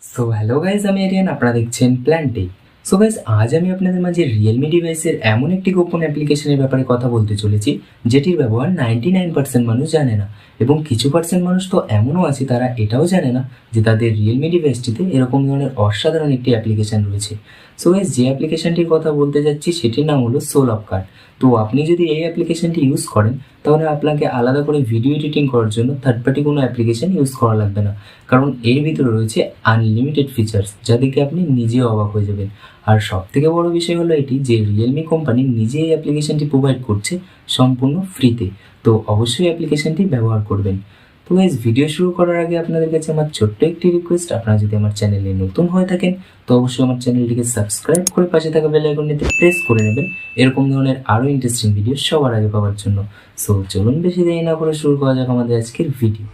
So hello guys, আমি এরিয়ান, আপনারা দেখছেন প্ল্যান্টে। সো গাইজ, আজ আমি আপনাদের মাঝে রিয়েলমি ডিভাইসের এমন একটি গোপন অ্যাপ্লিকেশনের ব্যাপারে কথা বলতে চলেছি যেটির ব্যবহার 99% মানুষ জানে না, এবং কিছু পার্সেন্ট মানুষ তো এমনও আছে তারা এটাও জানে না যে তাদের রিয়েলমি ডিভাইসটিতে এরকম ধরনের অসাধারণ একটি অ্যাপ্লিকেশন রয়েছে। সো গাইজ, যে অ্যাপ্লিকেশনটির কথা বলতে যাচ্ছি সেটির নাম হলো সোলপ কার্ড। তো আপনি যদি এই অ্যাপ্লিকেশনটি ইউজ করেন তাহলে আপনাকে আলাদা করে ভিডিও এডিটিং করার জন্য থার্ড পার্টি কোনো অ্যাপ্লিকেশন ইউজ করা লাগবে না, কারণ এর ভিতরে রয়েছে আনলিমিটেড ফিচার্স যা দেখে আপনি নিজেও অবাক হয়ে যাবেন। আর সব থেকে বড় বিষয় হলো এটি যে রিয়েলমি কোম্পানি নিজে এই অ্যাপ্লিকেশনটি প্রোভাইড করছে সম্পূর্ণ ফ্রিতে। তো অবশ্যই অ্যাপ্লিকেশনটি ব্যবহার করবেন। তো গাইজ, ভিডিও শুরু করার আগে আপনাদের কাছে আমার ছোট্ট একটি রিকোয়েস্ট, আপনারা যদি আমার চ্যানেলে নতুন হয়ে থাকেন তো অবশ্যই আমার চ্যানেলটিকে সাবস্ক্রাইব করে পাশে থাকা বেল আইকনটিতে প্রেস করে নেবেন এরকম ধরনের আরও ইন্টারেস্টিং ভিডিও সবার আগে পাওয়ার জন্য। সো চলুন বেশি দেরি না করে শুরু করা যাক আমাদের আজকের ভিডিও।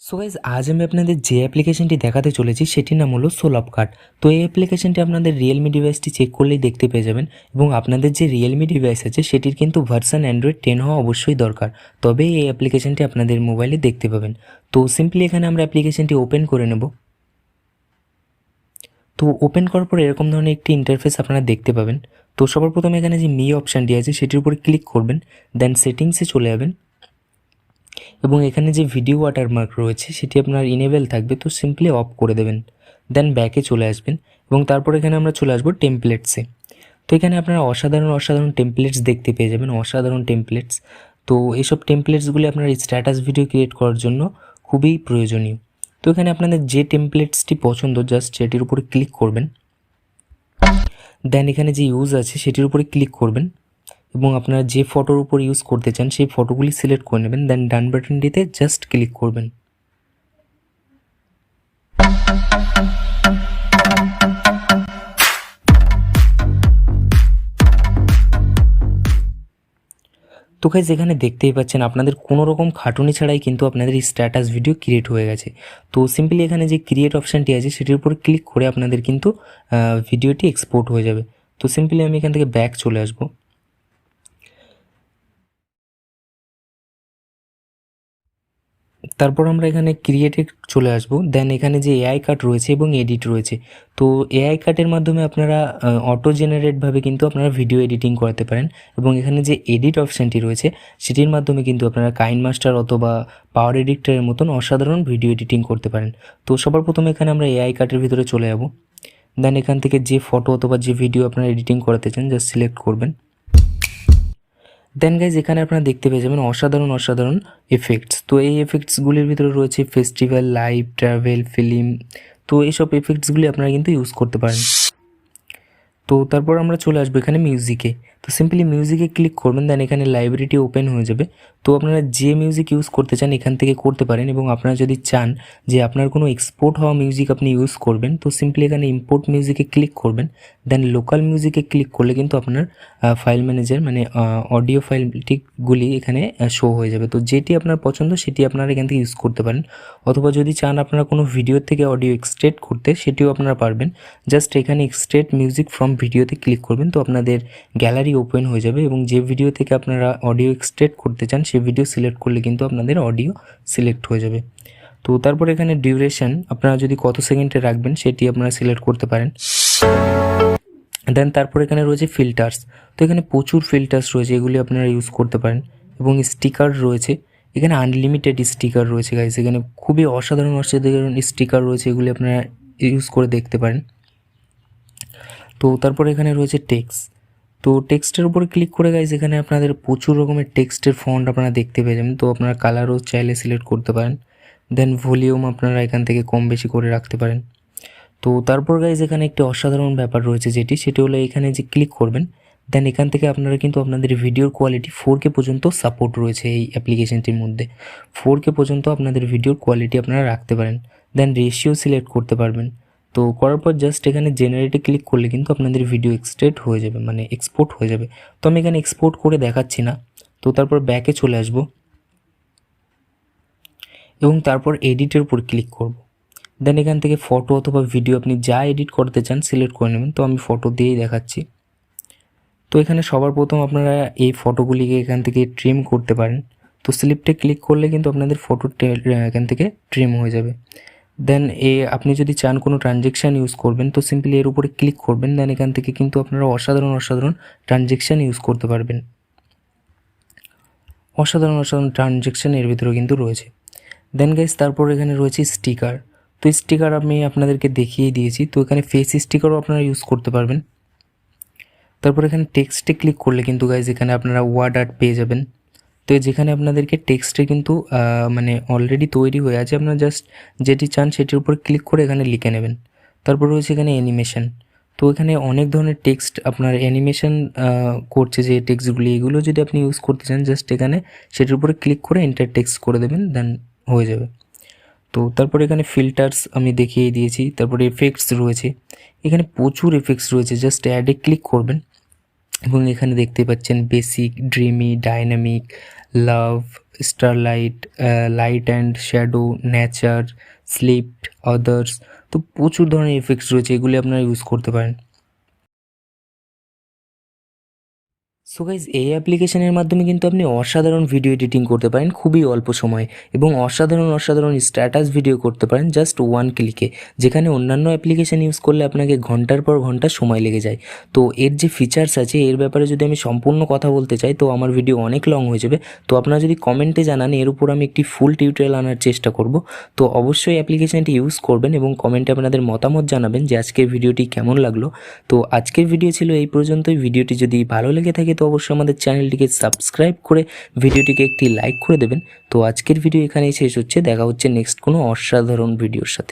সো গাইজ, আজ আমি আপনাদের যে অ্যাপ্লিকেশনটি দেখাতে চলেছি সেটির নাম হলো সোলপ কার্ড। তো এই অ্যাপ্লিকেশনটি আপনাদের রিয়েলমি ডিভাইসটি চেক করলেই দেখতে পেয়ে যাবেন, এবং আপনাদের যে রিয়েলমি ডিভাইস আছে সেটির কিন্তু ভার্সন অ্যান্ড্রয়েড 10 হওয়া অবশ্যই দরকার, তবেই এই অ্যাপ্লিকেশনটি আপনাদের মোবাইলে দেখতে পাবেন। তো সিম্পলি এখানে আমরা অ্যাপ্লিকেশনটি ওপেন করে নেব। তো ওপেন করার পর এরকম ধরনের একটি ইন্টারফেস আপনারা দেখতে পাবেন। তো সবার প্রথমে এখানে যে মি অপশানটি আছে সেটির উপরে ক্লিক করবেন, দেন সেটিংসে চলে যাবেন, এবং এখানে যে ভিডিও ওয়াটারমার্ক রয়েছে সেটি আপনার ইনেবল থাকবে, তো সিম্পলি অফ করে দেবেন। দেন ব্যাকে চলে আসবেন, এবং তারপর এখানে আমরা চলে আসবো টেমপ্লেটসে। তো এখানে আপনারা অসাধারণ অসাধারণ টেমপ্লেটস দেখতে পেয়ে যাবেন, অসাধারণ টেমপ্লেটস। তো এইসব টেমপ্লেটসগুলি আপনার স্ট্যাটাস ভিডিও ক্রিয়েট করার জন্য খুবই প্রয়োজনীয়। তো এখানে আপনাদের যে টেমপ্লেটসটি পছন্দ জাস্ট সেটির উপরে ক্লিক করবেন, দেন এখানে যে ইউজ আছে সেটির উপরে ক্লিক করবেন, এবং আপনারা যে ফটোর উপর ইউজ করতে চান সেই ফটোগুলি সিলেক্ট করে নেবেন, দেন ডান বাটনটিতে জাস্ট ক্লিক করবেন। তো গাইজ, এখানে দেখতেই পাচ্ছেন আপনাদের কোনো রকম খাটুনি ছাড়াই কিন্তু আপনাদের স্ট্যাটাস ভিডিও ক্রিয়েট হয়ে গেছে। তো সিম্পলি এখানে যে ক্রিয়েট অপশানটি আছে সেটির উপর ক্লিক করে আপনাদের কিন্তু ভিডিওটি এক্সপোর্ট হয়ে যাবে। তো সিম্পলি আমি এখান থেকে ব্যাক চলে আসবো। তারপর আমরা এখানে ক্রিয়েটে চলে আসব, দেন এখানে যে এআই কাট রয়েছে এবং এডিট রয়েছে। তো এআই কাটের মাধ্যমে আপনারা অটো জেনারেটভাবে কিন্তু আপনারা ভিডিও এডিটিং করাতে পারেন, এবং এখানে যে এডিট অপশানটি রয়েছে সেটির মাধ্যমে কিন্তু আপনারা কাইন মাস্টার অথবা পাওয়ার এডিক্টরের মতন অসাধারণ ভিডিও এডিটিং করতে পারেন। তো সবার প্রথমে এখানে আমরা এআই কাটের ভিতরে চলে যাব, দেন এখান থেকে যে ফটো অথবা যে ভিডিও আপনারা এডিটিং করাতে চান জাস্ট সিলেক্ট করবেন। দেন গাইজ, এখানে আপনারা দেখতে পেয়ে যাবেন অসাধারণ অসাধারণ এফেক্টস। তো এই এফেক্টসগুলির ভিতরে রয়েছে ফেস্টিভ্যাল, লাইভ, ট্রাভেল, ফিল্ম। তো এইসব এফেক্টসগুলি আপনারা কিন্তু ইউজ করতে পারেন। তো তারপর আমরা চলে আসবো এখানে মিউজিকে। তো সিম্পলি মিউজিকে ক্লিক করবেন, দেন এখানে লাইব্রেরিটি ওপেন হয়ে যাবে। তো আপনারা যে মিউজিক ইউজ করতে চান এখান থেকে করতে পারেন, এবং আপনারা যদি চান যে আপনার কোনো এক্সপোর্ট হওয়া মিউজিক আপনি ইউজ করবেন তো সিম্পলি এখানে ইম্পোর্ট মিউজিকে ক্লিক করবেন, দেন লোকাল মিউজিকে ক্লিক করলে কিন্তু আপনার ফাইল ম্যানেজার মানে অডিও ফাইলটিগুলি এখানে শো হয়ে যাবে। তো যেটি আপনার পছন্দ সেটি আপনারা এখান থেকে ইউজ করতে পারেন, অথবা যদি চান আপনারা কোনো ভিডিও থেকে অডিও এক্সট্রেক্ট করতে সেটিও আপনারা পারবেন। জাস্ট এখানে এক্সট্রেক্ট মিউজিক ফ্রম ভিডিওতে ক্লিক করবেন, তো আপনাদের গ্যালারি ওপেন হয়ে যাবে, এবং যে ভিডিও থেকে আপনারা অডিও এক্সট্রেক্ট করতে চান সেই ভিডিও সিলেক্ট করলে কিন্তু আপনাদের অডিও সিলেক্ট হয়ে যাবে। তো তারপর এখানে ডিউরেশন আপনারা যদি কত সেকেন্ডে রাখবেন সেটি আপনারা সিলেক্ট করতে পারেন। দেন তারপর এখানে রয়েছে ফিল্টার্স। তো এখানে প্রচুর ফিল্টার্স রয়েছে, এগুলি আপনারা ইউজ করতে পারেন, এবং স্টিকার রয়েছে। এখানে আনলিমিটেড স্টিকার রয়েছে গাইস, এখানে খুবই অসাধারণ অসাধারণ স্টিকার রয়েছে, এগুলি আপনারা ইউজ করে দেখতে পারেন। তো তারপর এখানে রয়েছে টেক্সট। তো টেক্সটের উপরে ক্লিক করে গাইজ এখানে আপনাদের প্রচুর রকমের টেক্সটের ফন্ট আপনারা দেখতে পেয়ে যাবেন। তো আপনারা কালারও চাইলে সিলেক্ট করতে পারেন, দেন ভলিউম আপনারা এখান থেকে কম বেশি করে রাখতে পারেন। তো তারপর গাইজ এখানে একটি অসাধারণ ব্যাপার রয়েছে সেটি হলো এখানে যে ক্লিক করবেন, দেন এখান থেকে আপনারা কিন্তু আপনাদের ভিডিওর কোয়ালিটি 4K পর্যন্ত সাপোর্ট রয়েছে এই অ্যাপ্লিকেশনটির মধ্যে। 4K পর্যন্ত আপনাদের ভিডিওর কোয়ালিটি আপনারা রাখতে পারেন, দেন রেশিও সিলেক্ট করতে পারবেন। তো করার পর জাস্ট এখানে জেনারেটে ক্লিক করলে কিন্তু আপনাদের ভিডিও এক্সট্রেক্ট হয়ে যাবে, মানে এক্সপোর্ট হয়ে যাবে। তো আমি এখানে এক্সপোর্ট করে দেখাচ্ছি না। তো তারপর ব্যাকে চলে আসবো, এবং তারপর এডিটের উপর ক্লিক করব। দেন এখান থেকে ফটো অথবা ভিডিও আপনি যা এডিট করতে চান সিলেক্ট করে নেবেন। তো আমি ফটো দিয়েই দেখাচ্ছি। তো এখানে সবার প্রথম আপনারা এই ফটোগুলিকে এখান থেকে ট্রিম করতে পারেন। তো স্লিপটে ক্লিক করলে কিন্তু আপনাদের ফটো এখান থেকে ট্রিম হয়ে যাবে। দেন আপনি যদি চান কোনো ট্রানজেকশান ইউজ করবেন তো সিম্পলি এর উপরে ক্লিক করবেন, দেন এখান থেকে কিন্তু আপনারা অসাধারণ অসাধারণ ট্রানজেকশান ইউজ করতে পারবেন। অসাধারণ অসাধারণ ট্রানজেকশান এর ভিতরে কিন্তু রয়েছে। দেন গাইস তারপর এখানে রয়েছে স্টিকার। তো স্টিকার আমি আপনাদেরকে দেখিয়ে দিয়েছি। তো এখানে ফেস স্টিকারও আপনারা ইউজ করতে পারবেন। তারপর এখানে টেক্সটে ক্লিক করলে কিন্তু গাইস এখানে আপনারা ওয়ার্ড আর্ট পেয়ে যাবেন। তো যেখানে আপনাদেরকে টেক্সটে কিন্তু মানে অলরেডি তৈরি হয়ে আছে, আপনারা জাস্ট যেটি চান সেটির উপর ক্লিক করে এখানে লিখে নেবেন। তারপর রয়েছে এখানে অ্যানিমেশন। তো এখানে অনেক ধরনের টেক্সট আপনার অ্যানিমেশন করছে যে টেক্সটগুলি, এগুলো যদি আপনি ইউজ করতে চান জাস্ট এখানে সেটির উপরে ক্লিক করে এন্টার টেক্সট করে দেবেন, দেন হয়ে যাবে। তো তারপরে এখানে ফিল্টার্স আমি দেখিয়ে দিয়েছি। তারপরে এফেক্টস রয়েছে, এখানে প্রচুর এফেক্টস রয়েছে, জাস্ট অ্যাডে ক্লিক করবেন এবং এখানে দেখতে পাচ্ছেন basic, dreamy, dynamic, love, starlight, light and shadow, nature, sleep, others. তো প্রচুর ধরনের এফেক্টস রয়েছে, এগুলি আপনারা ইউজ করতে পারেন। সো গাইজ এই অ্যাপ্লিকেশনের মাধ্যমে কিন্তু আপনি অসাধারণ ভিডিও এডিটিং করতে পারেন খুবই অল্প সময়ে, এবং অসাধারণ অসাধারণ স্ট্যাটাস ভিডিও করতে পারেন জাস্ট ওয়ান ক্লিকে, যেখানে অন্যান্য অ্যাপ্লিকেশান ইউজ করলে আপনাকে ঘন্টার পর ঘন্টা সময় লেগে যায়। তো এর যে ফিচার্স আছে এর ব্যাপারে যদি আমি সম্পূর্ণ কথা বলতে চাই তো আমার ভিডিও অনেক লং হয়ে যাবে। তো আপনারা যদি কমেন্টে জানান এর উপর আমি একটি ফুল টিউটোরিয়াল আনার চেষ্টা করব। তো অবশ্যই অ্যাপ্লিকেশানটি ইউজ করবেন এবং কমেন্টে আপনাদের মতামত জানাবেন যে আজকের ভিডিওটি কেমন লাগলো। তো আজকের ভিডিও ছিল এই পর্যন্তই। ভিডিওটি যদি ভালো লেগে থাকে তো অবশ্যই আমাদের চ্যানেলটিকে সাবস্ক্রাইব করে ভিডিওটিকে একটি লাইক করে দেবেন। তো আজকের ভিডিও এখানেই শেষ হচ্ছে, দেখা হচ্ছে নেক্সট কোনো অসাধারণ ভিডিওর সাথে।